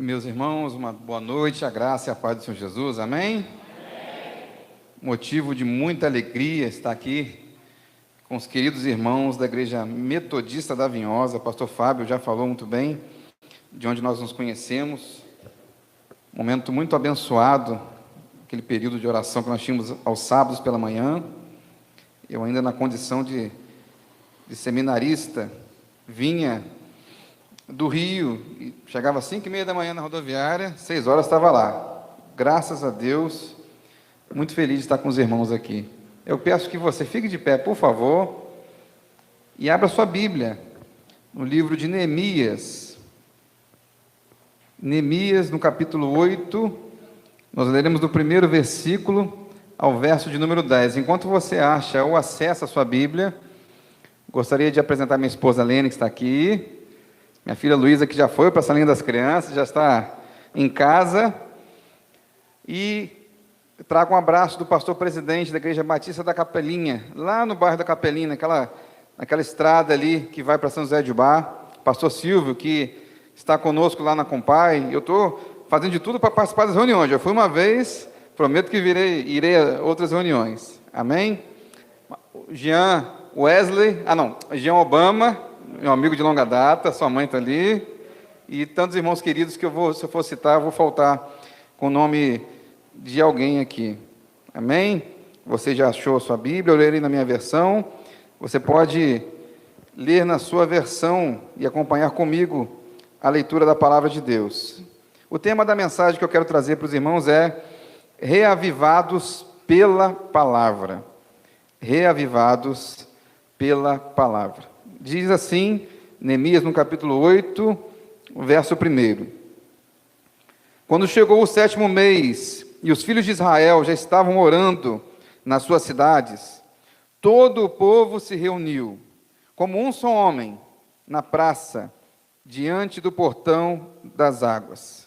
Meus irmãos, uma boa noite, a graça e a paz do Senhor Jesus, amém? Motivo de muita alegria estar aqui com os queridos irmãos da Igreja Metodista da Vinhosa. O pastor Fábio já falou muito bem de onde nós nos conhecemos. Momento muito abençoado, aquele período de oração que nós tínhamos aos sábados pela manhã. Eu ainda na condição de seminarista, vinha do Rio, e chegava às 5h30 da manhã na rodoviária, 6 horas estava lá. Graças a Deus, muito feliz de estar com os irmãos aqui. Eu peço que você fique de pé, por favor, e abra sua Bíblia, no livro de Neemias. Neemias, no capítulo 8, nós leremos do primeiro versículo ao verso de número 10. Enquanto você acha ou acessa a sua Bíblia, gostaria de apresentar minha esposa Lene, que está aqui. Minha filha Luísa, que já foi para a salinha das crianças, já está em casa. E trago um abraço do pastor presidente da Igreja Batista da Capelinha, lá no bairro da Capelinha, naquela estrada ali que vai para São José de Ubá. Pastor Silvio, que está conosco lá na Compai. Eu estou fazendo de tudo para participar das reuniões. Já fui uma vez, prometo que irei a outras reuniões. Amém? Jean Obama, meu amigo de longa data, sua mãe está ali, e tantos irmãos queridos que se eu for citar, vou faltar com o nome de alguém aqui. Amém? Você já achou a sua Bíblia? Eu lerei na minha versão. Você pode ler na sua versão e acompanhar comigo a leitura da Palavra de Deus. O tema da mensagem que eu quero trazer para os irmãos é reavivados pela Palavra. Reavivados pela Palavra. Diz assim, Neemias, no capítulo 8, verso 1. Quando chegou o 7º mês, e os filhos de Israel já estavam orando nas suas cidades, todo o povo se reuniu, como um só homem, na praça, diante do portão das águas.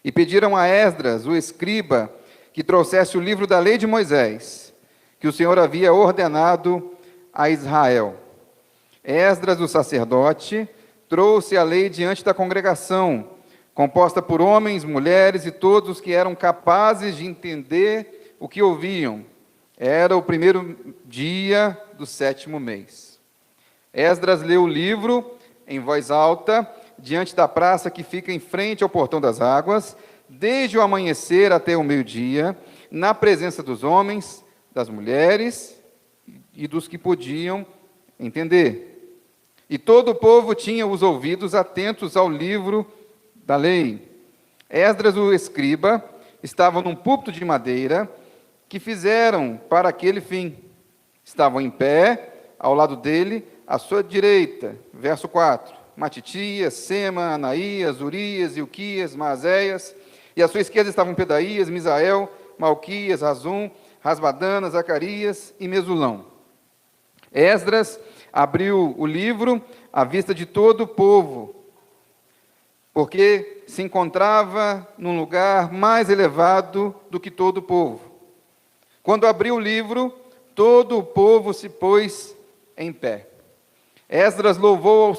E pediram a Esdras, o escriba, que trouxesse o livro da lei de Moisés, que o Senhor havia ordenado a Israel. Esdras, o sacerdote, trouxe a lei diante da congregação, composta por homens, mulheres e todos os que eram capazes de entender o que ouviam. Era o primeiro dia do 7º mês. Esdras leu o livro em voz alta, diante da praça que fica em frente ao portão das águas, desde o amanhecer até o meio-dia, na presença dos homens, das mulheres e dos que podiam entender. E todo o povo tinha os ouvidos atentos ao livro da lei. Esdras, o escriba, estava num púlpito de madeira que fizeram para aquele fim. Estavam em pé, ao lado dele, à sua direita. Verso 4. Matitias, Sema, Anaías, Urias, Ilquias, Maazéias. E à sua esquerda estavam Pedaías, Misael, Malquias, Razum, Rasbadana, Zacarias e Mesulão. Esdras abriu o livro à vista de todo o povo, porque se encontrava num lugar mais elevado do que todo o povo. Quando abriu o livro, todo o povo se pôs em pé. Esdras louvou o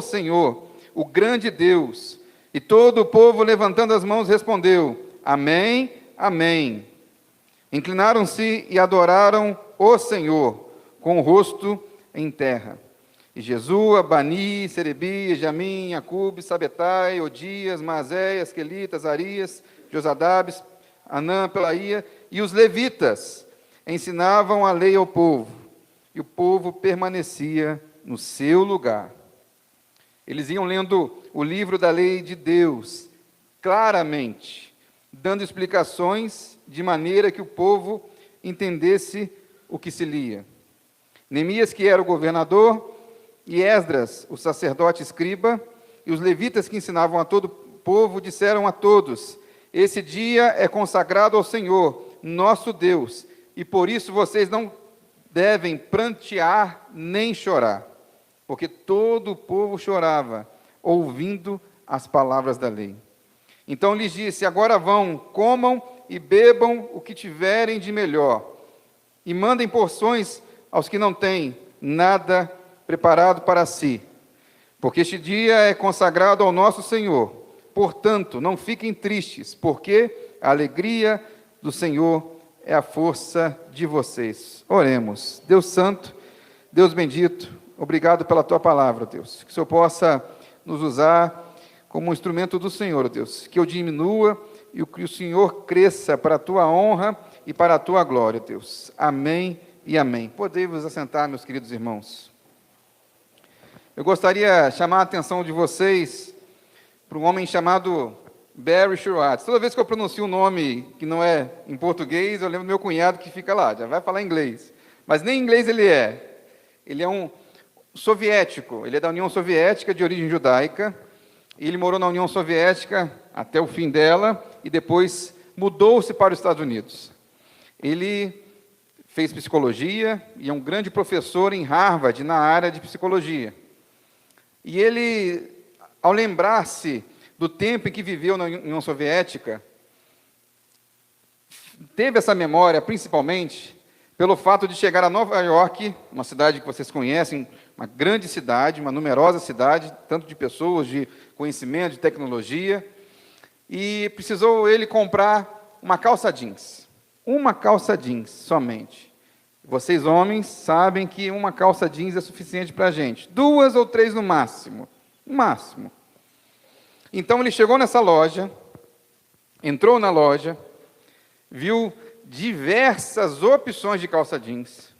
Senhor, o grande Deus, e todo o povo, levantando as mãos, respondeu: Amém, Amém. Inclinaram-se e adoraram o Senhor, com o rosto em terra. E Jesua, Bani, Serebias, Jamim, Acube, Sabetai, Odias, Maazéias, Quelitas, Arias, Josadabes, Anã, Pelaía e os levitas ensinavam a lei ao povo, e o povo permanecia no seu lugar. Eles iam lendo o livro da lei de Deus, claramente, dando explicações de maneira que o povo entendesse o que se lia. Neemias, que era o governador, e Esdras, o sacerdote escriba, e os levitas que ensinavam a todo o povo, disseram a todos: Esse dia é consagrado ao Senhor, nosso Deus, e por isso vocês não devem prantear nem chorar, porque todo o povo chorava, ouvindo as palavras da lei. Então lhes disse: Agora vão, comam e bebam o que tiverem de melhor, e mandem porções aos que não têm nada preparado para si. porque este dia é consagrado ao nosso Senhor. Portanto, não fiquem tristes, porque a alegria do Senhor é a força de vocês. Oremos. Deus Santo, Deus bendito, obrigado pela Tua palavra, Deus. Que o Senhor possa nos usar como um instrumento do Senhor, Deus. Que eu diminua e que o Senhor cresça para a Tua honra e para a Tua glória, Deus. Amém e amém. Podemos assentar, meus queridos irmãos. Eu gostaria de chamar a atenção de vocês para um homem chamado Barry Schwartz. Toda vez que eu pronuncio um nome que não é em português, eu lembro do meu cunhado que fica lá, já vai falar inglês. Mas nem inglês ele é. Ele é um soviético, ele é da União Soviética, de origem judaica. Ele morou na União Soviética até o fim dela e depois mudou-se para os Estados Unidos. Ele fez psicologia e é um grande professor em Harvard, na área de psicologia. E ele, ao lembrar-se do tempo em que viveu na União Soviética, teve essa memória principalmente pelo fato de chegar a Nova York, uma cidade que vocês conhecem, uma grande cidade, uma numerosa cidade, tanto de pessoas, de conhecimento, de tecnologia, e precisou ele comprar uma calça jeans somente. Vocês, homens, sabem que uma calça jeans é suficiente para a gente. 2 ou 3 no máximo. No máximo. Então, ele chegou nessa loja, entrou na loja, viu diversas opções de calça jeans,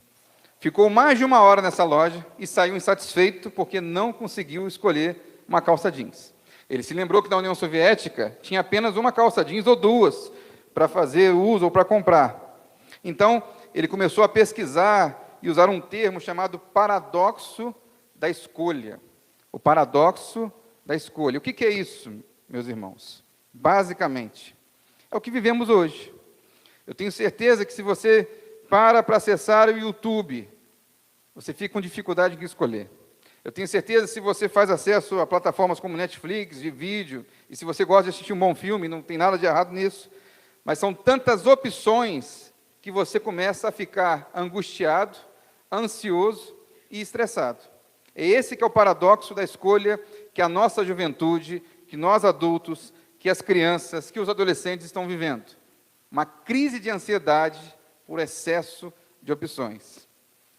ficou mais de 1 hora nessa loja e saiu insatisfeito porque não conseguiu escolher uma calça jeans. Ele se lembrou que na União Soviética tinha apenas uma calça jeans ou 2 para fazer uso ou para comprar. Então, ele começou a pesquisar e usar um termo chamado paradoxo da escolha. O paradoxo da escolha. O que é isso, meus irmãos? Basicamente, é o que vivemos hoje. Eu tenho certeza que se você para acessar o YouTube, você fica com dificuldade de escolher. Eu tenho certeza que se você faz acesso a plataformas como Netflix, de vídeo, e se você gosta de assistir um bom filme, não tem nada de errado nisso, mas são tantas opções que você começa a ficar angustiado, ansioso e estressado. É esse que é o paradoxo da escolha que a nossa juventude, que nós adultos, que as crianças, que os adolescentes estão vivendo. Uma crise de ansiedade por excesso de opções.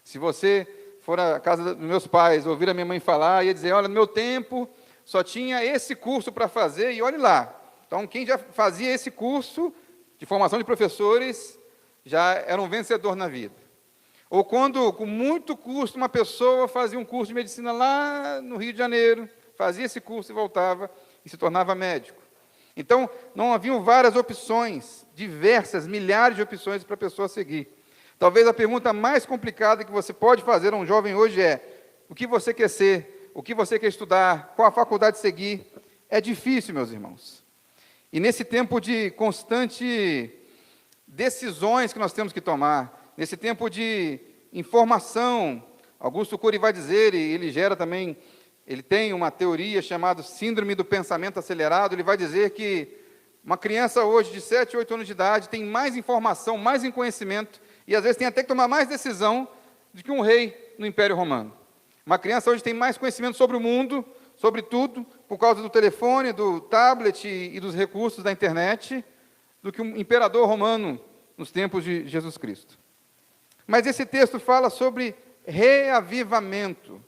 Se você for à casa dos meus pais, ouvir a minha mãe falar, ia dizer, olha, no meu tempo só tinha esse curso para fazer, e olhe lá. Então, quem já fazia esse curso de formação de professores, já era um vencedor na vida. Ou quando, com muito custo, uma pessoa fazia um curso de medicina lá no Rio de Janeiro, fazia esse curso e voltava e se tornava médico. Então, não haviam várias opções, diversas, milhares de opções para a pessoa seguir. Talvez a pergunta mais complicada que você pode fazer a um jovem hoje é: o que você quer ser? O que você quer estudar? Qual a faculdade seguir? É difícil, meus irmãos. E nesse tempo de constante decisões que nós temos que tomar, nesse tempo de informação, Augusto Cury vai dizer, e ele gera também, ele tem uma teoria chamada síndrome do pensamento acelerado, ele vai dizer que uma criança hoje de 7, 8 anos de idade tem mais informação, mais conhecimento, e às vezes tem até que tomar mais decisão do que um rei no Império Romano. Uma criança hoje tem mais conhecimento sobre o mundo, sobre tudo, por causa do telefone, do tablet e dos recursos da internet, do que um imperador romano nos tempos de Jesus Cristo. Mas esse texto fala sobre reavivamento.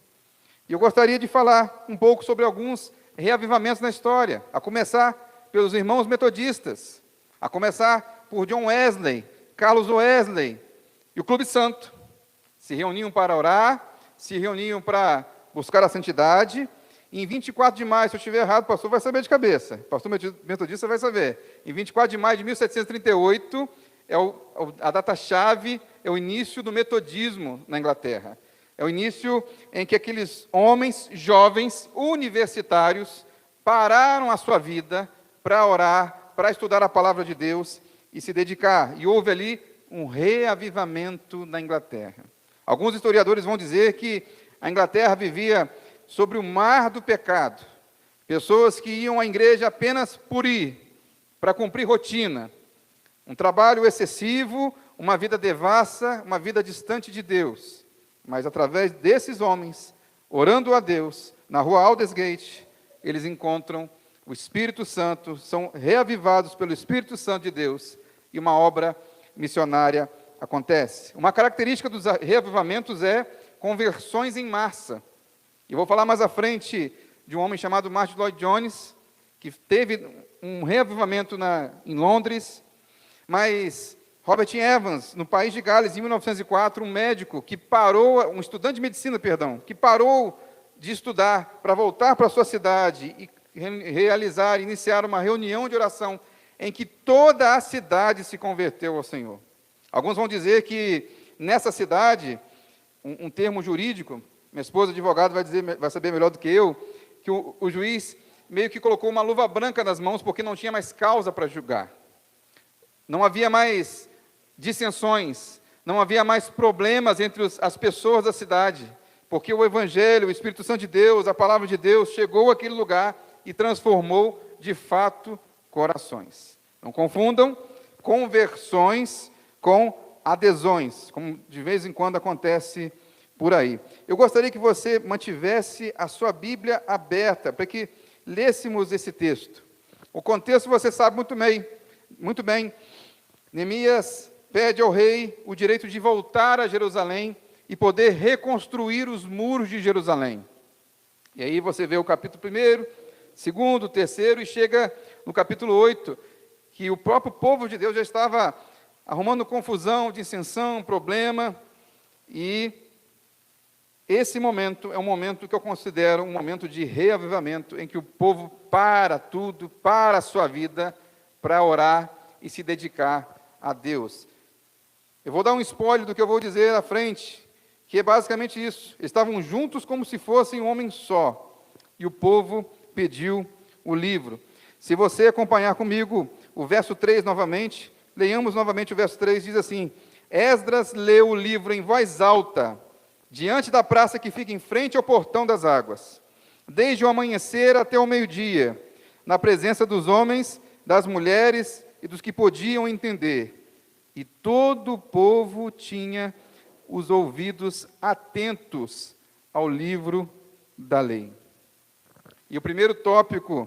E eu gostaria de falar um pouco sobre alguns reavivamentos na história, a começar pelos irmãos metodistas, a começar por John Wesley, Carlos Wesley e o Clube Santo. Se reuniam para orar, se reuniam para buscar a santidade. E em 24 de maio, se eu estiver errado, o pastor vai saber de cabeça. O pastor metodista vai saber. Em 24 de maio de 1738, a data-chave é o início do metodismo na Inglaterra. É o início em que aqueles homens jovens, universitários, pararam a sua vida para orar, para estudar a palavra de Deus e se dedicar. E houve ali um reavivamento na Inglaterra. Alguns historiadores vão dizer que a Inglaterra vivia sobre o mar do pecado. Pessoas que iam à igreja apenas por ir, para cumprir rotina. Um trabalho excessivo, uma vida devassa, uma vida distante de Deus. Mas através desses homens, orando a Deus, na rua Aldersgate, eles encontram o Espírito Santo, são reavivados pelo Espírito Santo de Deus, e uma obra missionária acontece. Uma característica dos reavivamentos é conversões em massa. E vou falar mais à frente de um homem chamado Martin Lloyd Jones, que teve um reavivamento em Londres, mas Robert Evans, no país de Gales, em 1904, um médico que parou, um estudante de medicina, que parou de estudar para voltar para a sua cidade e iniciar uma reunião de oração em que toda a cidade se converteu ao Senhor. Alguns vão dizer que nessa cidade, um termo jurídico, minha esposa advogada vai saber melhor do que eu, que o juiz meio que colocou uma luva branca nas mãos porque não tinha mais causa para julgar. Não havia mais dissensões, não havia mais problemas entre as pessoas da cidade, porque o Evangelho, o Espírito Santo de Deus, a Palavra de Deus, chegou àquele lugar e transformou, de fato, corações. Não confundam conversões com adesões, como de vez em quando acontece por aí. Eu gostaria que você mantivesse a sua Bíblia aberta, para que lêssemos esse texto. O contexto você sabe muito bem. Neemias pede ao rei o direito de voltar a Jerusalém e poder reconstruir os muros de Jerusalém. E aí você vê o capítulo 1º, 2º, 3º, e chega no capítulo 8, que o próprio povo de Deus já estava arrumando confusão, dissensão, problema, e esse momento é um momento que eu considero um momento de reavivamento, em que o povo para tudo, para a sua vida, para orar e se dedicar a Deus. Eu vou dar um spoiler do que eu vou dizer à frente, que é basicamente isso. Eles estavam juntos como se fossem um homem só, e o povo pediu o livro. Se você acompanhar comigo o verso 3 novamente, leiamos novamente o verso 3, diz assim: Esdras leu o livro em voz alta, diante da praça que fica em frente ao portão das águas, desde o amanhecer até o meio-dia, na presença dos homens, das mulheres e dos que podiam entender. E todo o povo tinha os ouvidos atentos ao livro da lei. E o primeiro tópico,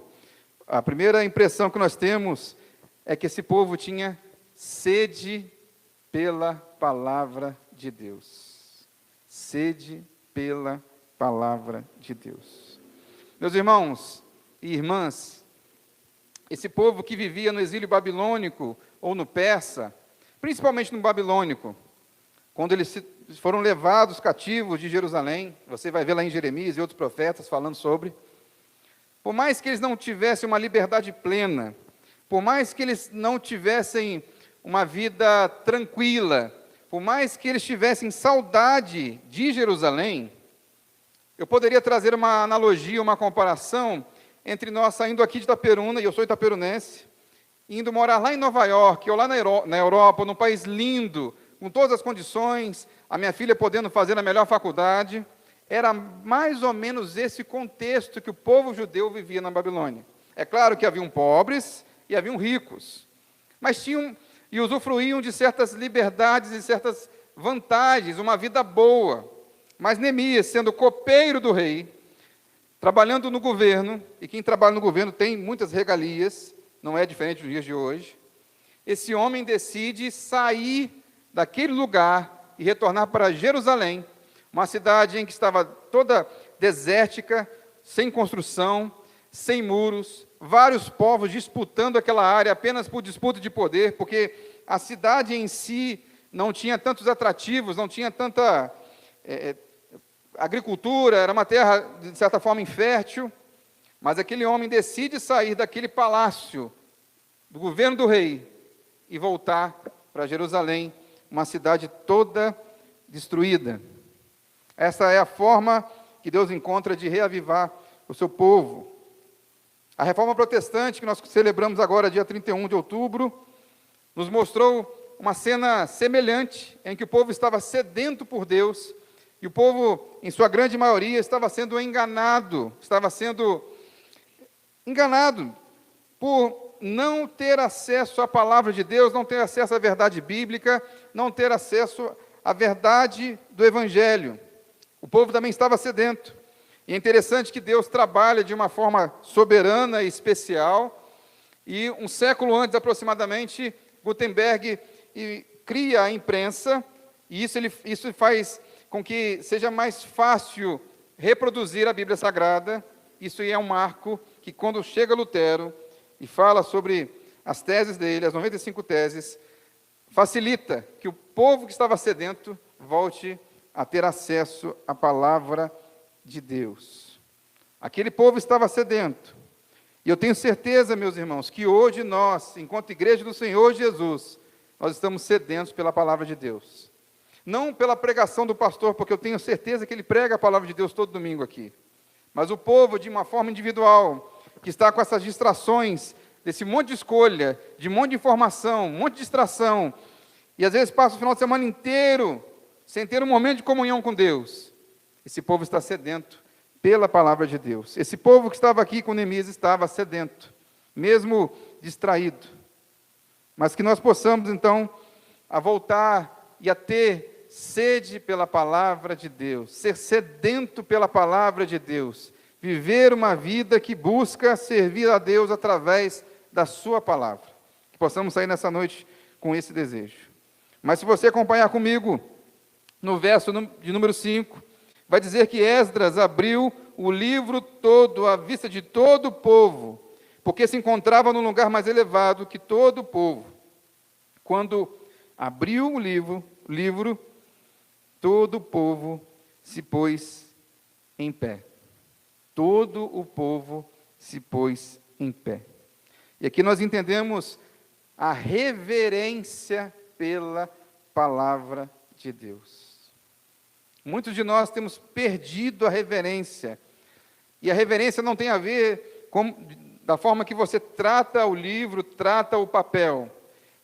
a primeira impressão que nós temos é que esse povo tinha sede pela palavra de Deus. Sede pela palavra de Deus. Meus irmãos e irmãs, esse povo que vivia no exílio babilônico ou no persa, principalmente no babilônico, quando eles foram levados cativos de Jerusalém, você vai ver lá em Jeremias e outros profetas falando sobre, por mais que eles não tivessem uma liberdade plena, por mais que eles não tivessem uma vida tranquila, por mais que eles tivessem saudade de Jerusalém, eu poderia trazer uma analogia, uma comparação entre nós saindo aqui de Itaperuna, e eu sou itaperunense, indo morar lá em Nova York, ou lá na Europa, num país lindo, com todas as condições, a minha filha podendo fazer a melhor faculdade. Era mais ou menos esse contexto que o povo judeu vivia na Babilônia. É claro que haviam pobres e haviam ricos, mas tinham e usufruíam de certas liberdades e certas vantagens, uma vida boa. Mas Neemias, sendo copeiro do rei, trabalhando no governo, e quem trabalha no governo tem muitas regalias, não é diferente dos dias de hoje, esse homem decide sair daquele lugar e retornar para Jerusalém, uma cidade em que estava toda desértica, sem construção, sem muros, vários povos disputando aquela área apenas por disputa de poder, porque a cidade em si não tinha tantos atrativos, não tinha tanta agricultura, era uma terra, de certa forma, infértil, mas aquele homem decide sair daquele palácio, do governo do rei, e voltar para Jerusalém, uma cidade toda destruída. Essa é a forma que Deus encontra de reavivar o seu povo. A Reforma Protestante, que nós celebramos agora, dia 31 de outubro, nos mostrou uma cena semelhante, em que o povo estava sedento por Deus, e o povo, em sua grande maioria, estava sendo enganado por não ter acesso à palavra de Deus, não ter acesso à verdade bíblica, não ter acesso à verdade do Evangelho. O povo também estava sedento. E é interessante que Deus trabalha de uma forma soberana e especial, e um século antes, aproximadamente, Gutenberg cria a imprensa, e isso faz com que seja mais fácil reproduzir a Bíblia Sagrada. Isso é um marco que, quando chega Lutero e fala sobre as teses dele, as 95 teses, facilita que o povo que estava sedento volte a ter acesso à palavra de Deus. Aquele povo estava sedento. E eu tenho certeza, meus irmãos, que hoje nós, enquanto igreja do Senhor Jesus, nós estamos sedentos pela palavra de Deus. Não pela pregação do pastor, porque eu tenho certeza que ele prega a palavra de Deus todo domingo aqui. Mas o povo, de uma forma individual, que está com essas distrações, desse monte de escolha, de um monte de informação, um monte de distração, e às vezes passa o final de semana inteiro sem ter um momento de comunhão com Deus. Esse povo está sedento pela palavra de Deus. Esse povo que estava aqui com Neemias estava sedento, mesmo distraído. Mas que nós possamos, então, a voltar e a ter sede pela palavra de Deus, ser sedento pela palavra de Deus, viver uma vida que busca servir a Deus através da sua palavra. Que possamos sair nessa noite com esse desejo. Mas se você acompanhar comigo, no verso de número 5, vai dizer que Esdras abriu o livro todo à vista de todo o povo, porque se encontrava num lugar mais elevado que todo o povo. Quando abriu o livro, todo o povo se pôs em pé. Todo o povo se pôs em pé. E aqui nós entendemos a reverência pela palavra de Deus. Muitos de nós temos perdido a reverência. E a reverência não tem a ver da forma que você trata o livro, trata o papel.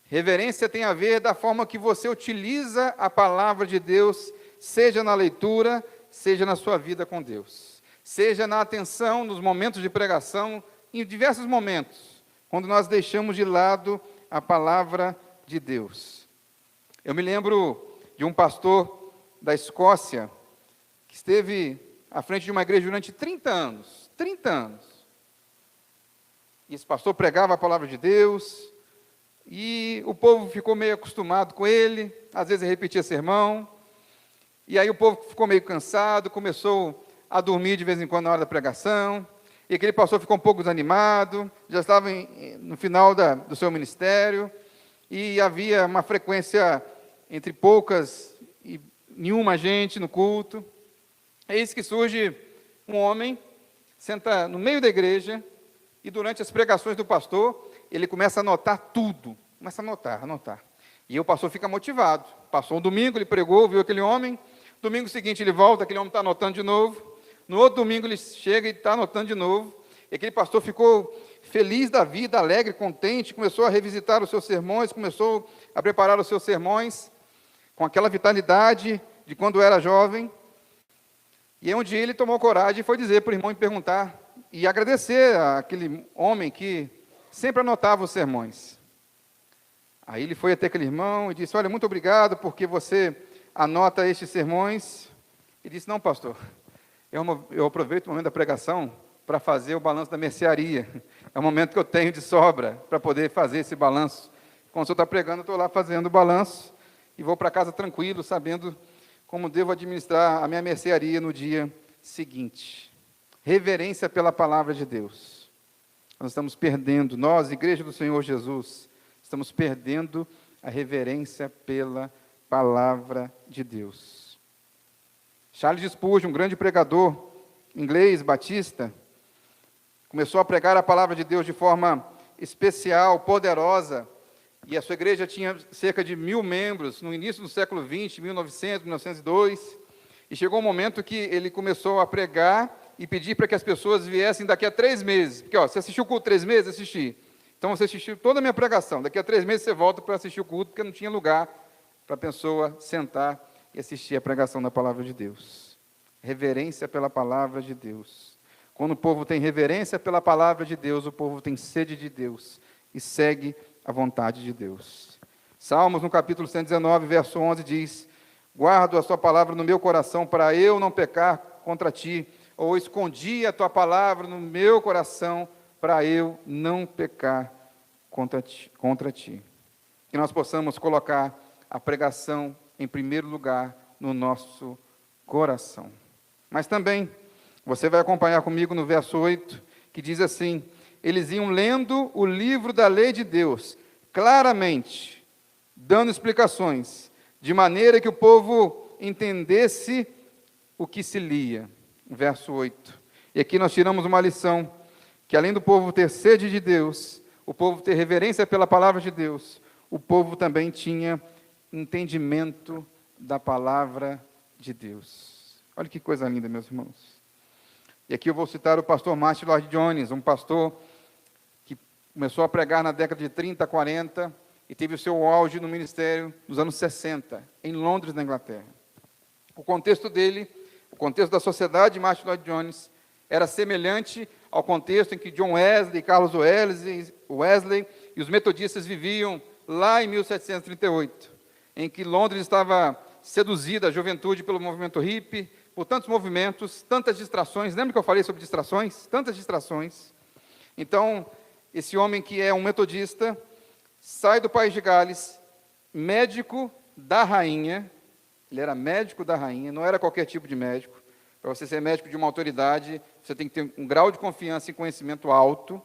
Reverência tem a ver da forma que você utiliza a palavra de Deus, seja na leitura, seja na sua vida com Deus. Seja na atenção, nos momentos de pregação, em diversos momentos, quando nós deixamos de lado a palavra de Deus. Eu me lembro de um pastor da Escócia, que esteve à frente de uma igreja durante 30 anos. 30 anos. E esse pastor pregava a palavra de Deus, e o povo ficou meio acostumado com ele, às vezes ele repetia sermão, e aí o povo ficou meio cansado, começou a dormir de vez em quando na hora da pregação, e aquele pastor ficou um pouco desanimado, já estava no final do seu ministério, e havia uma frequência entre poucas e nenhuma gente no culto. Eis que surge um homem, senta no meio da igreja, e durante as pregações do pastor, ele começa a anotar tudo, começa a anotar. E o pastor fica motivado. Passou um domingo, ele pregou, viu aquele homem, domingo seguinte ele volta, aquele homem está anotando de novo, no outro domingo ele chega e está anotando de novo, e aquele pastor ficou feliz da vida, alegre, contente, começou a revisitar os seus sermões, começou a preparar os seus sermões, com aquela vitalidade de quando era jovem. E aí um dia ele tomou coragem e foi dizer para o irmão e perguntar, e agradecer àquele homem que sempre anotava os sermões. Aí ele foi até aquele irmão e disse, olha, muito obrigado porque você anota estes sermões. E disse, não, pastor, eu aproveito o momento da pregação para fazer o balanço da mercearia. É o momento que eu tenho de sobra para poder fazer esse balanço. Quando o senhor está pregando, eu estou lá fazendo o balanço e vou para casa tranquilo, sabendo como devo administrar a minha mercearia no dia seguinte. Reverência pela palavra de Deus. Nós estamos perdendo, nós, Igreja do Senhor Jesus, estamos perdendo a reverência pela palavra de Deus. Charles Spurgeon, um grande pregador inglês, batista, começou a pregar a palavra de Deus de forma especial, poderosa, e a sua igreja tinha cerca de 1000 membros, no início do século XX, 1900, 1902, e chegou um momento que ele começou a pregar e pedir para que as pessoas viessem daqui a 3 meses, porque, você assistiu o culto 3 meses? Assisti. Então, você assistiu toda a minha pregação, daqui a 3 meses você volta para assistir o culto, porque não tinha lugar para a pessoa sentar e assistir a pregação da palavra de Deus. Reverência pela palavra de Deus. Quando o povo tem reverência pela palavra de Deus, o povo tem sede de Deus e segue a vontade de Deus. Salmos, no capítulo 119, verso 11, diz, guardo a sua palavra no meu coração para eu não pecar contra ti. ou escondi a tua palavra no meu coração para eu não pecar contra ti. Que nós possamos colocar a pregação em primeiro lugar no nosso coração. Mas também, você vai acompanhar comigo no verso 8, que diz assim: eles iam lendo o livro da lei de Deus, claramente, dando explicações, de maneira que o povo entendesse o que se lia. Verso 8. E aqui nós tiramos uma lição, que além do povo ter sede de Deus, o povo ter reverência pela palavra de Deus, o povo também tinha entendimento da palavra de Deus. Olha que coisa linda, meus irmãos. E aqui eu vou citar o pastor Martin Lloyd Jones, um pastor que começou a pregar na década de 30, 40, e teve o seu auge no ministério nos anos 60, em Londres, na Inglaterra. O contexto dele, o contexto da sociedade de Martin Lloyd Jones, era semelhante ao contexto em que John Wesley, Carlos Wesley e os metodistas viviam lá em 1738, em que Londres estava seduzida, a juventude, pelo movimento hippie, por tantos movimentos, tantas distrações. Lembra que eu falei sobre distrações? Tantas distrações. Então, esse homem que é um metodista, sai do país de Gales, médico da rainha. Ele era médico da rainha, não era qualquer tipo de médico. Para você ser médico de uma autoridade, você tem que ter um grau de confiança e conhecimento alto.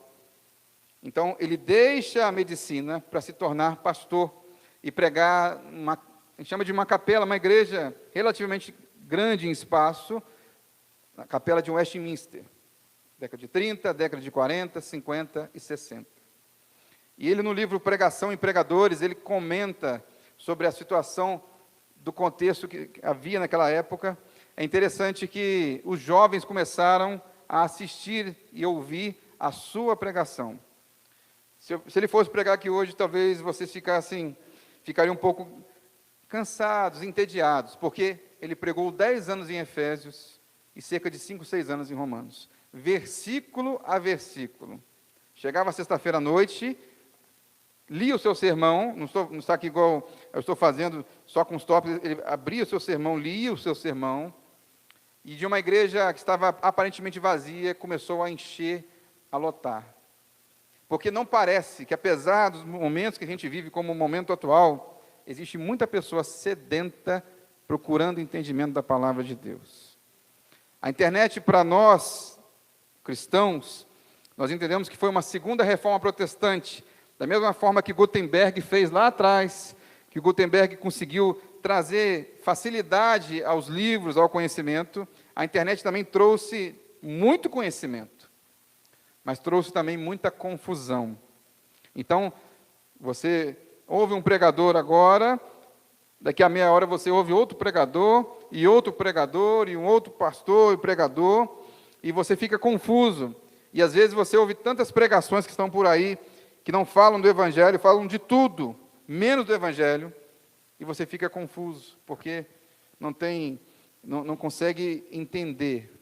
Então, ele deixa a medicina para se tornar pastor e pregar, a gente chama de uma capela, uma igreja relativamente grande em espaço, a capela de Westminster, década de 30, década de 40, 50 e 60. E ele, no livro Pregação e Pregadores, ele comenta sobre a situação do contexto que havia naquela época. É interessante que os jovens começaram a assistir e ouvir a sua pregação. Se ele fosse pregar aqui hoje, talvez vocês ficariam um pouco cansados, entediados, porque ele pregou 10 anos em Efésios e cerca de 5, 6 anos em Romanos, versículo a versículo. Chegava sexta-feira à noite, lia o seu sermão, não está aqui igual eu estou fazendo, só com os tópicos, ele abria o seu sermão, lia o seu sermão, e de uma igreja que estava aparentemente vazia, começou a encher, a lotar. Porque não parece que, apesar dos momentos que a gente vive como o momento atual, existe muita pessoa sedenta procurando entendimento da palavra de Deus. A internet, para nós, cristãos, nós entendemos que foi uma segunda reforma protestante, da mesma forma que Gutenberg fez lá atrás, que Gutenberg conseguiu trazer facilidade aos livros, ao conhecimento. A internet também trouxe muito conhecimento, mas trouxe também muita confusão. Então, você ouve um pregador agora, daqui a meia hora você ouve outro pregador, e um outro pastor e pregador, e você fica confuso. E às vezes você ouve tantas pregações que estão por aí, que não falam do Evangelho, falam de tudo, menos do Evangelho, e você fica confuso, porque não consegue entender.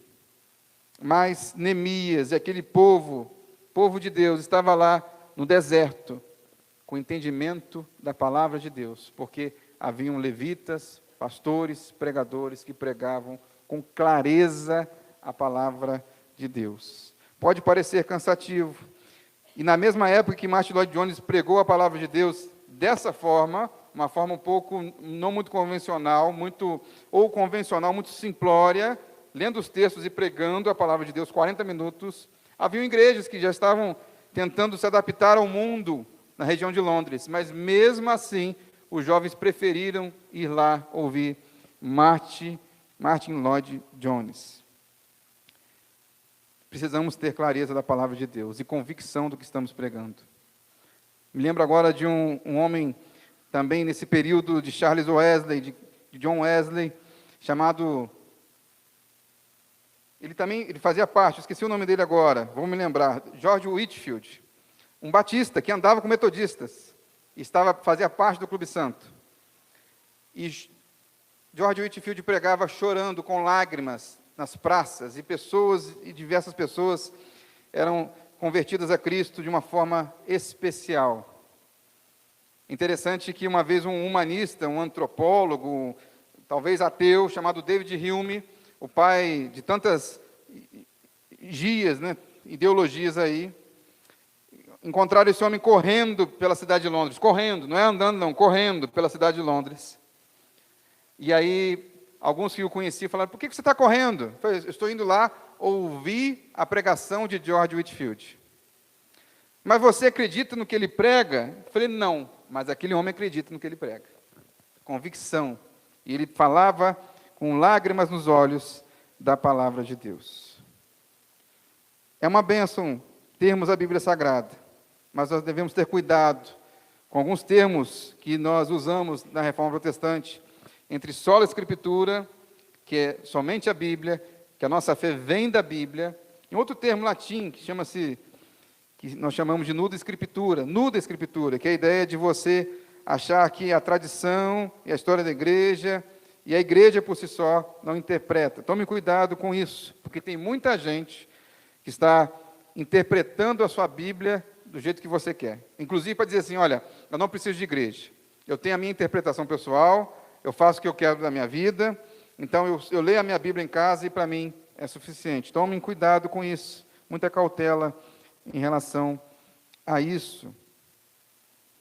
Mas Neemias e aquele povo de Deus, estava lá no deserto, com entendimento da palavra de Deus, porque haviam levitas, pastores, pregadores que pregavam com clareza a palavra de Deus. Pode parecer cansativo, e na mesma época que Martin Lloyd Jones pregou a palavra de Deus dessa forma, uma forma um pouco, não muito convencional, muito simplória, lendo os textos e pregando a palavra de Deus 40 minutos, haviam igrejas que já estavam tentando se adaptar ao mundo na região de Londres, mas mesmo assim, os jovens preferiram ir lá ouvir Martin Lloyd Jones. Precisamos ter clareza da palavra de Deus e convicção do que estamos pregando. Me lembro agora de um homem, também nesse período de Charles Wesley, de John Wesley, chamado... Ele fazia parte, esqueci o nome dele agora, vou me lembrar, George Whitefield, um batista que andava com metodistas, e fazia parte do Clube Santo. E George Whitefield pregava chorando com lágrimas nas praças, e diversas pessoas eram convertidas a Cristo de uma forma especial. Interessante que uma vez um humanista, um antropólogo, talvez ateu, chamado David Hume, o pai de tantas gias, né, ideologias aí, encontraram esse homem correndo pela cidade de Londres, correndo, não é andando não, correndo pela cidade de Londres. E aí, alguns que o conheciam falaram, por que você está correndo? Eu falei, eu estou indo lá ouvir a pregação de George Whitefield. Mas você acredita no que ele prega? Eu falei, não, mas aquele homem acredita no que ele prega. Convicção. E ele falava com lágrimas nos olhos da palavra de Deus. É uma bênção termos a Bíblia Sagrada, mas nós devemos ter cuidado com alguns termos que nós usamos na Reforma Protestante, entre sola Escritura, que é somente a Bíblia, que a nossa fé vem da Bíblia, e outro termo latim, que nós chamamos de nuda Escritura, que é a ideia de você achar que a tradição e a história da igreja, e a igreja por si só não interpreta. Tome cuidado com isso, porque tem muita gente que está interpretando a sua Bíblia do jeito que você quer. Inclusive para dizer assim, olha, eu não preciso de igreja, eu tenho a minha interpretação pessoal, eu faço o que eu quero da minha vida, então eu leio a minha Bíblia em casa e para mim é suficiente. Tomem cuidado com isso, muita cautela em relação a isso.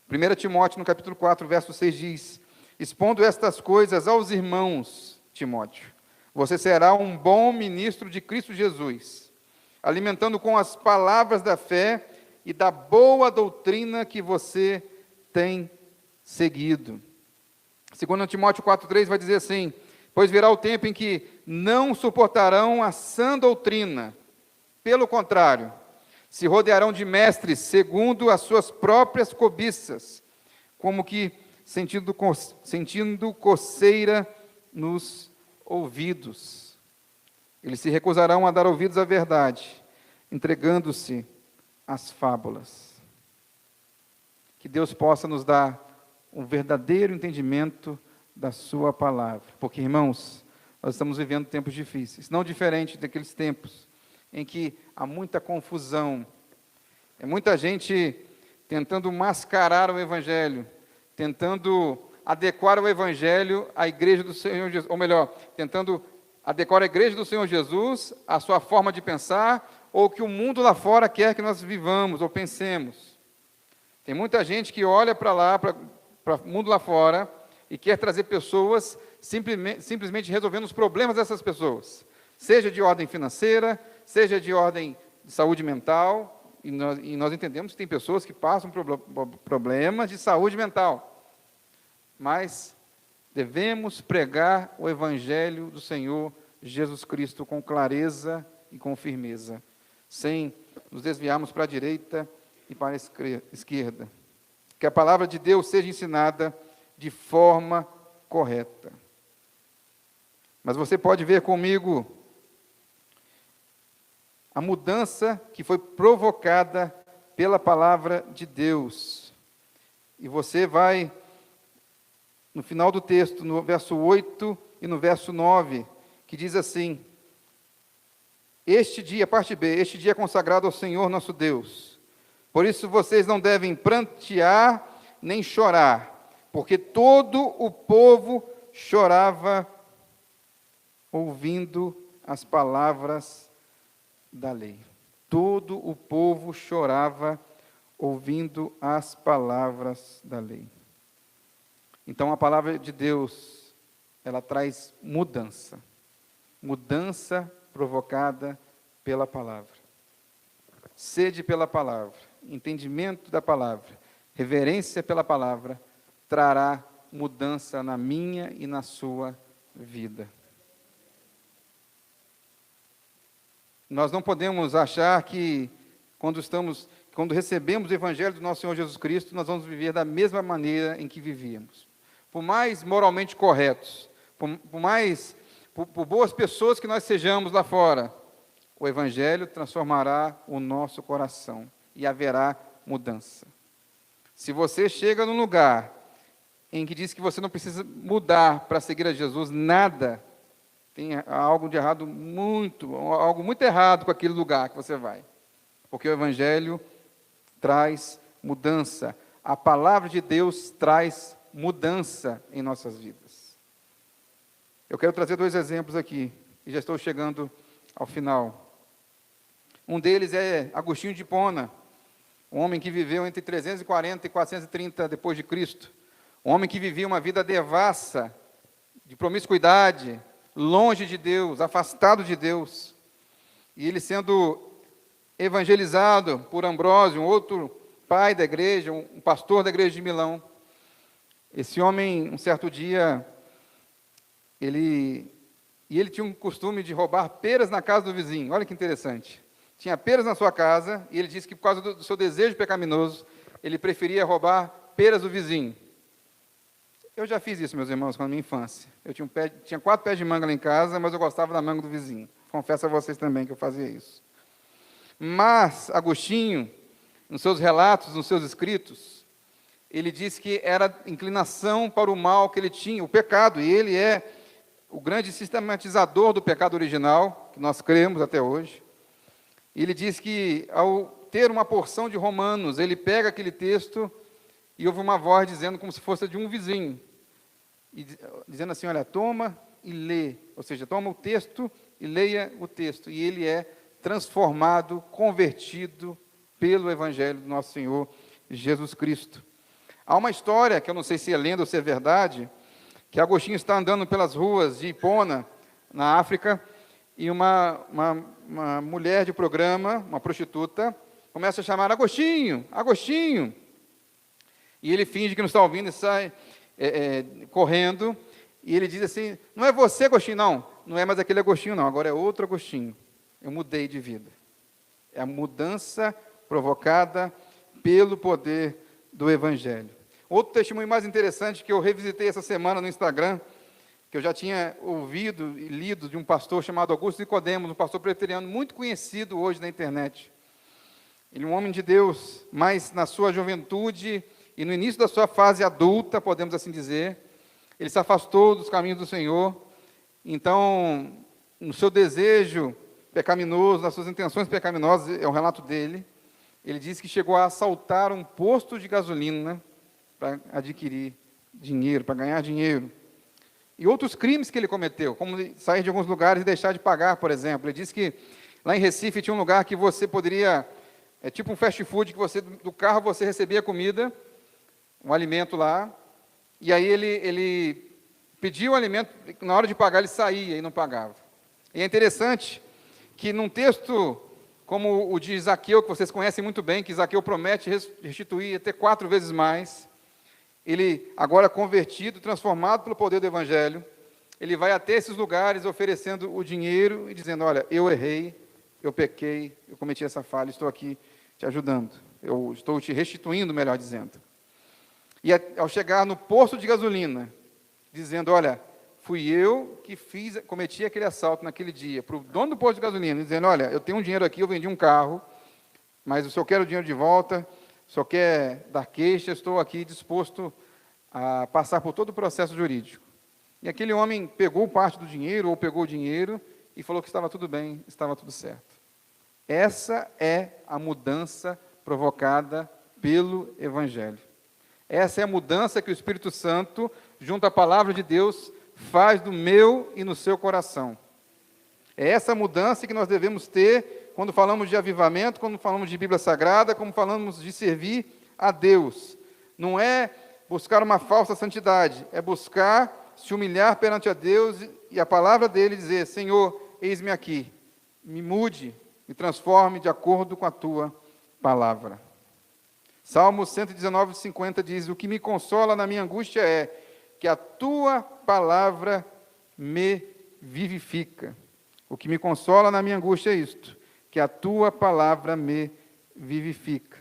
1 Timóteo, no capítulo 4, verso 6, diz, expondo estas coisas aos irmãos, Timóteo, você será um bom ministro de Cristo Jesus, alimentando com as palavras da fé e da boa doutrina que você tem seguido. 2 Timóteo 4,3 vai dizer assim, pois virá o tempo em que não suportarão a sã doutrina, pelo contrário, se rodearão de mestres segundo as suas próprias cobiças, como que sentindo coceira nos ouvidos. Eles se recusarão a dar ouvidos à verdade, entregando-se às fábulas. Que Deus possa nos dar um verdadeiro entendimento da sua palavra. Porque, irmãos, nós estamos vivendo tempos difíceis, não diferente daqueles tempos em que há muita confusão, é muita gente tentando mascarar o Evangelho, tentando adequar o Evangelho à igreja do Senhor Jesus, ou melhor, tentando adequar a igreja do Senhor Jesus à sua forma de pensar, ou que o mundo lá fora quer que nós vivamos ou pensemos. Tem muita gente que olha para lá, para o mundo lá fora, e quer trazer pessoas simplesmente resolvendo os problemas dessas pessoas, seja de ordem financeira, seja de ordem de saúde mental, e nós entendemos que tem pessoas que passam problemas de saúde mental, mas devemos pregar o Evangelho do Senhor Jesus Cristo com clareza e com firmeza, sem nos desviarmos para a direita e para a esquerda. Que a palavra de Deus seja ensinada de forma correta. Mas você pode ver comigo a mudança que foi provocada pela palavra de Deus. E você vai, no final do texto, no verso 8 e no verso 9, que diz assim, este dia, parte B, este dia é consagrado ao Senhor nosso Deus. Por isso vocês não devem prantear nem chorar, porque todo o povo chorava ouvindo as palavras da lei. Todo o povo chorava ouvindo as palavras da lei. Então a palavra de Deus, ela traz mudança. Mudança provocada pela palavra. Sede pela palavra, entendimento da palavra, reverência pela palavra, trará mudança na minha e na sua vida. Nós não podemos achar que quando recebemos o Evangelho do nosso Senhor Jesus Cristo, nós vamos viver da mesma maneira em que vivíamos. Por mais moralmente corretos, por boas pessoas que nós sejamos lá fora, o Evangelho transformará o nosso coração e haverá mudança. Se você chega num lugar em que diz que você não precisa mudar para seguir a Jesus, nada, tem algo de errado algo muito errado com aquele lugar que você vai. Porque o Evangelho traz mudança. A palavra de Deus traz mudança em nossas vidas. Eu quero trazer 2 exemplos aqui, e já estou chegando ao final. Um deles é Agostinho de Hipona, um homem que viveu entre 340 e 430 depois de Cristo. Um homem que vivia uma vida devassa, de promiscuidade, longe de Deus, afastado de Deus. E ele sendo evangelizado por Ambrósio, um outro pai da igreja, um pastor da igreja de Milão. Esse homem, um certo dia, ele tinha um costume de roubar peras na casa do vizinho. Olha que interessante. Tinha peras na sua casa, e ele disse que por causa do seu desejo pecaminoso, ele preferia roubar peras do vizinho. Eu já fiz isso, meus irmãos, na minha infância. Eu tinha 4 pés de manga lá em casa, mas eu gostava da manga do vizinho. Confesso a vocês também que eu fazia isso. Mas Agostinho, nos seus relatos, nos seus escritos, ele diz que era inclinação para o mal que ele tinha, o pecado, e ele é o grande sistematizador do pecado original, que nós cremos até hoje. Ele diz que, ao ter uma porção de Romanos, ele pega aquele texto e ouve uma voz dizendo como se fosse de um vizinho, e dizendo assim, olha, toma e lê, ou seja, toma o texto e leia o texto, e ele é transformado, convertido pelo Evangelho do nosso Senhor Jesus Cristo. Há uma história, que eu não sei se é lenda ou se é verdade, que Agostinho está andando pelas ruas de Hipona, na África, e uma mulher de programa, uma prostituta, começa a chamar Agostinho, Agostinho. E ele finge que não está ouvindo e sai correndo. E ele diz assim, não é você, Agostinho, não é mais aquele Agostinho, não, agora é outro Agostinho. Eu mudei de vida. É a mudança provocada pelo poder do Evangelho. Outro testemunho mais interessante que eu revisitei essa semana no Instagram, que eu já tinha ouvido e lido de um pastor chamado Augusto Nicodemos, um pastor preteriano muito conhecido hoje na internet. Ele é um homem de Deus, mas na sua juventude e no início da sua fase adulta, podemos assim dizer, ele se afastou dos caminhos do Senhor. Então, no seu desejo pecaminoso, nas suas intenções pecaminosas, é o relato dele, ele disse que chegou a assaltar um posto de gasolina para adquirir dinheiro, para ganhar dinheiro. E outros crimes que ele cometeu, como sair de alguns lugares e deixar de pagar, por exemplo. Ele disse que lá em Recife tinha um lugar que você poderia, tipo um fast food, que você, do carro você recebia comida, um alimento lá, e aí ele pedia o alimento, na hora de pagar ele saía e não pagava. E é interessante que num texto como o de Zaqueu, que vocês conhecem muito bem, que Zaqueu promete restituir até 4 vezes mais, ele, agora convertido, transformado pelo poder do Evangelho, ele vai até esses lugares oferecendo o dinheiro e dizendo, olha, eu errei, eu pequei, eu cometi essa falha, estou aqui te ajudando, eu estou te restituindo, melhor dizendo. E ao chegar no posto de gasolina, dizendo, olha, fui eu que cometi aquele assalto naquele dia, para o dono do posto de gasolina, dizendo, olha, eu tenho um dinheiro aqui, eu vendi um carro, mas o senhor quer o dinheiro de volta, o senhor quer dar queixa, estou aqui disposto a passar por todo o processo jurídico. E aquele homem pegou parte do dinheiro, ou pegou o dinheiro, e falou que estava tudo bem, estava tudo certo. Essa é a mudança provocada pelo Evangelho. Essa é a mudança que o Espírito Santo, junto à palavra de Deus, faz no meu e no seu coração. É essa mudança que nós devemos ter quando falamos de avivamento, quando falamos de Bíblia Sagrada, quando falamos de servir a Deus. Não é buscar uma falsa santidade, é buscar se humilhar perante a Deus e a palavra dele dizer, Senhor, eis-me aqui, me mude, me transforme de acordo com a tua palavra. Salmo 119, 50 diz, o que me consola na minha angústia é que a tua palavra me vivifica. O que me consola na minha angústia é isto, que a tua palavra me vivifica.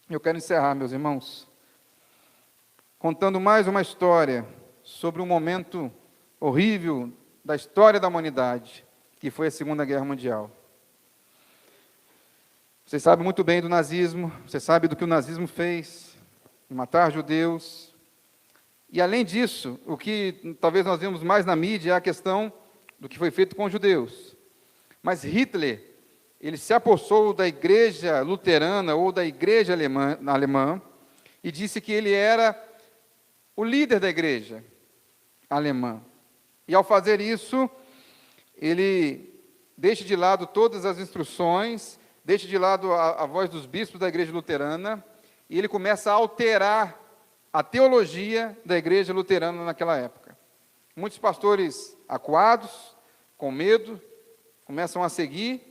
Eu quero encerrar, meus irmãos, contando mais uma história sobre um momento horrível da história da humanidade, que foi a Segunda Guerra Mundial. Você sabe muito bem do nazismo, você sabe do que o nazismo fez, matar judeus. E, além disso, o que talvez nós vemos mais na mídia é a questão do que foi feito com os judeus. Mas Hitler, ele se apossou da igreja luterana ou da igreja alemã e disse que ele era o líder da igreja alemã. E, ao fazer isso, ele deixa de lado todas as instruções deixa de lado a voz dos bispos da igreja luterana, e ele começa a alterar a teologia da igreja luterana naquela época. Muitos pastores acuados, com medo, começam a seguir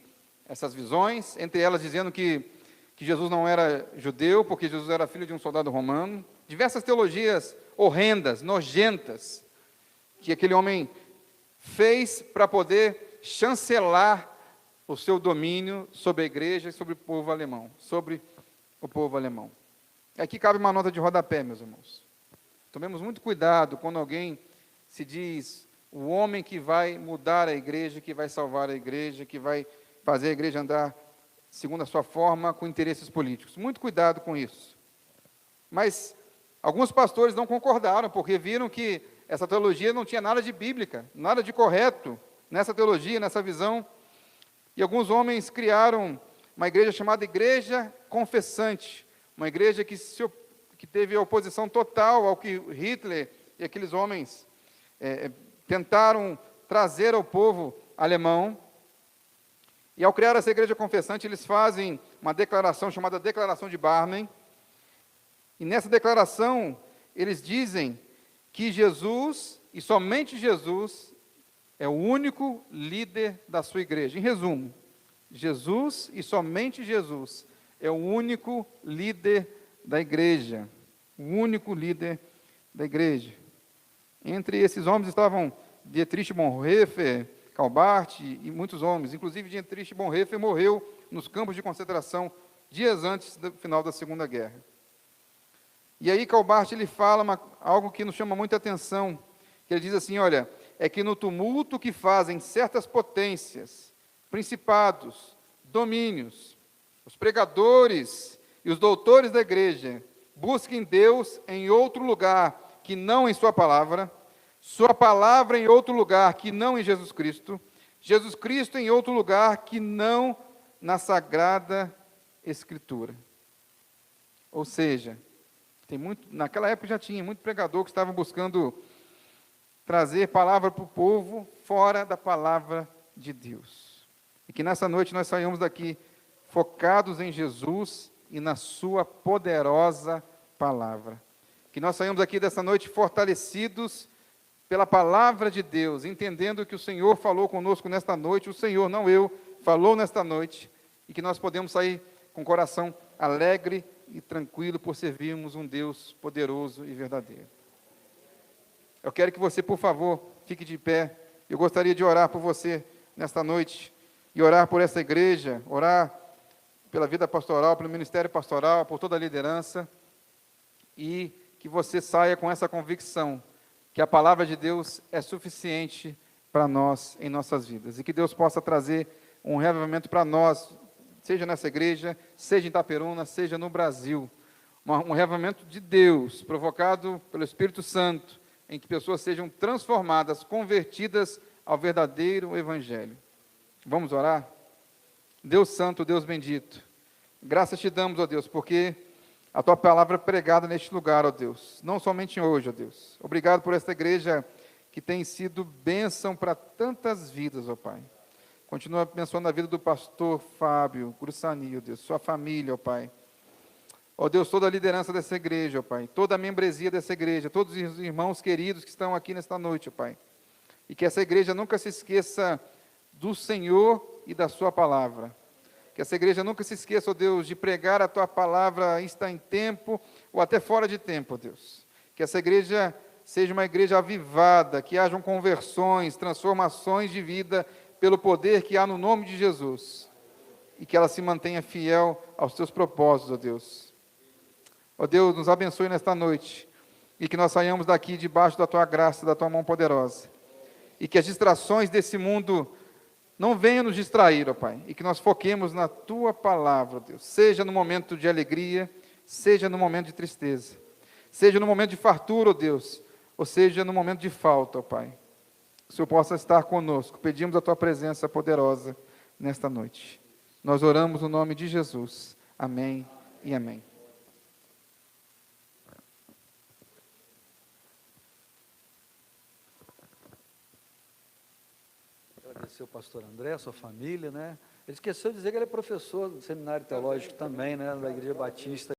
essas visões, entre elas dizendo que Jesus não era judeu, porque Jesus era filho de um soldado romano. Diversas teologias horrendas, nojentas, que aquele homem fez para poder chancelar o seu domínio sobre a igreja e sobre o povo alemão. Aqui cabe uma nota de rodapé, meus irmãos. Tomemos muito cuidado quando alguém se diz o homem que vai mudar a igreja, que vai salvar a igreja, que vai fazer a igreja andar segundo a sua forma, com interesses políticos. Muito cuidado com isso. Mas alguns pastores não concordaram, porque viram que essa teologia não tinha nada de bíblica, nada de correto nessa teologia, nessa visão. E alguns homens criaram uma igreja chamada Igreja Confessante, uma igreja que teve oposição total ao que Hitler e aqueles homens tentaram trazer ao povo alemão. E ao criar essa igreja confessante, eles fazem uma declaração chamada Declaração de Barmen. E nessa declaração, eles dizem que Jesus, e somente Jesus, é o único líder da sua igreja. Em resumo, Jesus e somente Jesus é o único líder da igreja. O único líder da igreja. Entre esses homens estavam Dietrich Bonhoeffer, Calbart e muitos homens. Inclusive, Dietrich Bonhoeffer morreu nos campos de concentração dias antes do final da Segunda Guerra. E aí Calbart ele fala algo que nos chama muita atenção, que ele diz assim, olha, é que no tumulto que fazem certas potências, principados, domínios, os pregadores e os doutores da igreja busquem Deus em outro lugar que não em sua palavra em outro lugar que não em Jesus Cristo em outro lugar que não na Sagrada Escritura. Ou seja, naquela época já tinha muito pregador que estava buscando trazer palavra para o povo fora da palavra de Deus. E que nessa noite nós saímos daqui focados em Jesus e na sua poderosa palavra. Que nós saímos aqui dessa noite fortalecidos pela palavra de Deus, entendendo que o Senhor falou conosco nesta noite, o Senhor, não eu, falou nesta noite, e que nós podemos sair com o coração alegre e tranquilo por servirmos um Deus poderoso e verdadeiro. Eu quero que você, por favor, fique de pé. Eu gostaria de orar por você nesta noite, e orar por essa igreja, orar pela vida pastoral, pelo ministério pastoral, por toda a liderança, e que você saia com essa convicção, que a palavra de Deus é suficiente para nós em nossas vidas, e que Deus possa trazer um reavivamento para nós, seja nessa igreja, seja em Itaperuna, seja no Brasil, um reavivamento de Deus, provocado pelo Espírito Santo, em que pessoas sejam transformadas, convertidas ao verdadeiro Evangelho. Vamos orar? Deus Santo, Deus bendito, graças te damos, ó Deus, porque a tua palavra é pregada neste lugar, ó Deus, não somente hoje, ó Deus. Obrigado por esta igreja que tem sido bênção para tantas vidas, ó Pai. Continua abençoando a vida do pastor Fábio Grussani, ó Deus, sua família, ó Pai. Ó Deus, toda a liderança dessa igreja, ó Pai, toda a membresia dessa igreja, todos os irmãos queridos que estão aqui nesta noite, ó Pai. E que essa igreja nunca se esqueça do Senhor e da sua palavra. Que essa igreja nunca se esqueça, ó Deus, de pregar a tua palavra, está em tempo ou até fora de tempo, ó Deus. Que essa igreja seja uma igreja avivada, que hajam conversões, transformações de vida pelo poder que há no nome de Jesus. E que ela se mantenha fiel aos teus propósitos, ó Deus. Ó Deus, nos abençoe nesta noite. E que nós saiamos daqui debaixo da tua graça, da tua mão poderosa. E que as distrações desse mundo não venham nos distrair, ó Pai, e que nós foquemos na tua palavra, ó Deus, seja no momento de alegria, seja no momento de tristeza, seja no momento de fartura, ó Deus, ou seja no momento de falta, ó Pai. Que o Senhor possa estar conosco. Pedimos a tua presença poderosa nesta noite. Nós oramos no nome de Jesus. Amém e amém. Agradecer ao pastor André, a sua família, né? Ele esqueceu de dizer que ele é professor do Seminário Teológico também, né, da Igreja Batista.